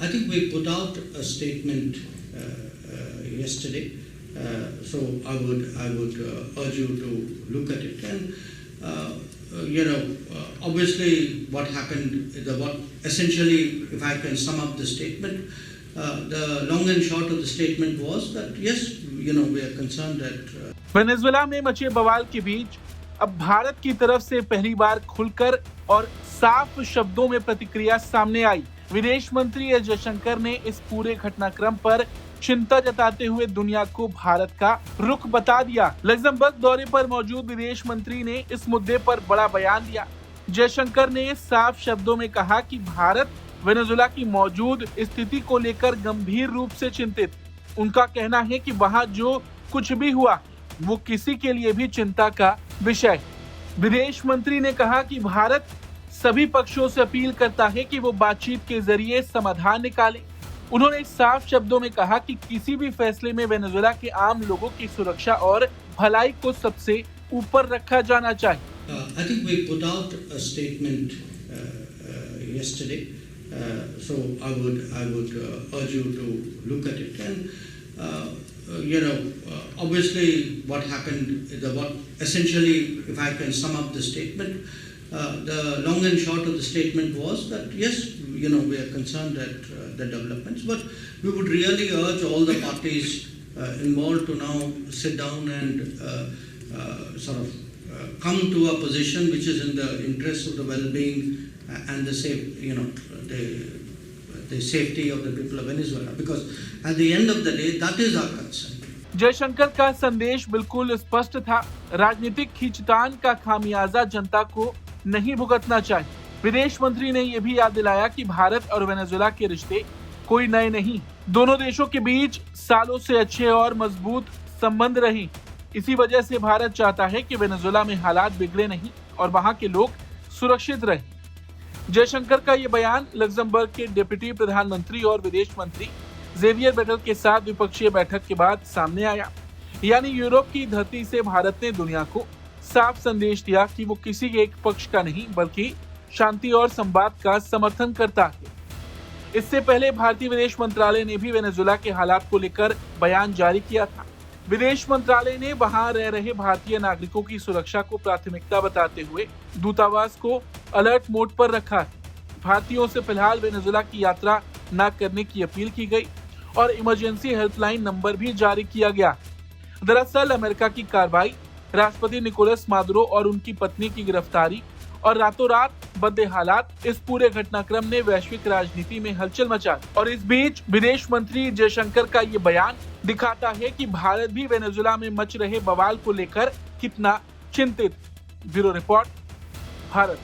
I think we put out a statement yesterday, so I would urge you to look at it. And obviously, what happened, essentially, if I can sum up the statement, the long and short of the statement was that yes, we are concerned that Venezuela में मचे बवाल के बीच अब भारत की तरफ से पहली बार खुलकर और साफ शब्दों में प्रतिक्रिया सामने आई। विदेश मंत्री एस जयशंकर ने इस पूरे घटनाक्रम पर चिंता जताते हुए दुनिया को भारत का रुख बता दिया। लग्जमबर्ग दौरे पर मौजूद विदेश मंत्री ने इस मुद्दे पर बड़ा बयान दिया। जयशंकर ने साफ शब्दों में कहा कि भारत वेनेजुएला की मौजूद स्थिति को लेकर गंभीर रूप से चिंतित। उनका कहना है कि वहां जो कुछ भी हुआ वो किसी के लिए भी चिंता का विषय। विदेश मंत्री ने कहा कि भारत सभी पक्षों से अपील करता है कि वो बातचीत के जरिए समाधान निकाले। उन्होंने साफ शब्दों में कहा कि किसी भी फैसले में वेनेजुएला के आम लोगों की सुरक्षा और भलाई को सबसे ऊपर रखा जाना चाहिए। I think we put out a statement yesterday, so I would urge you to look at it. And obviously, what happened, essentially, if I can sum up the statement, the long and short of the statement was that yes, we are concerned at the developments, but we would really urge all the parties involved to now sit down and sort of come to a position which is in the interest of the well-being and the safety of the people of Venezuela, because at the end of the day, that is our concern. Jaishankar का संदेश बिल्कुल स्पष्ट था। राजनीतिक खींचतान का खामियाजा जनता को नहीं भुगतना चाहिए। विदेश मंत्री ने यह भी याद दिलाया कि भारत और वेनेजुएला के रिश्ते कोई नए नहीं। दोनों देशों के बीच सालों से अच्छे और मजबूत संबंध रहे। इसी वजह से भारत चाहता है कि वेनेजुएला में हालात बिगड़े नहीं और वहां के लोग सुरक्षित रहें। जयशंकर का ये बयान लग्जमबर्ग के डिप्टी प्रधानमंत्री और विदेश मंत्री जेवियर बेटल के साथ द्विपक्षीय बैठक के बाद सामने आया। यानी यूरोप की धरती से भारत ने दुनिया को साफ संदेश दिया कि वो किसी एक पक्ष का नहीं बल्कि शांति और संवाद का समर्थन करता है। इससे पहले भारतीय विदेश मंत्रालय ने भी वेनेजुएला के हालात को लेकर बयान जारी किया था। विदेश मंत्रालय ने वहां रह रहे भारतीय नागरिकों की सुरक्षा को प्राथमिकता बताते हुए दूतावास को अलर्ट मोड पर रखा है। भारतीयों से फिलहाल वेनेजुएला की यात्रा न करने की अपील की गई और इमरजेंसी हेल्पलाइन नंबर भी जारी किया गया। दरअसल अमेरिका की कार्रवाई, राष्ट्रपति निकोलस मादुरो और उनकी पत्नी की गिरफ्तारी और रातों रात बदले हालात, इस पूरे घटनाक्रम ने वैश्विक राजनीति में हलचल मचा दी। और इस बीच विदेश मंत्री जयशंकर का ये बयान दिखाता है कि भारत भी वेनेजुएला में मच रहे बवाल को लेकर कितना चिंतित। Bureau report, Bharat.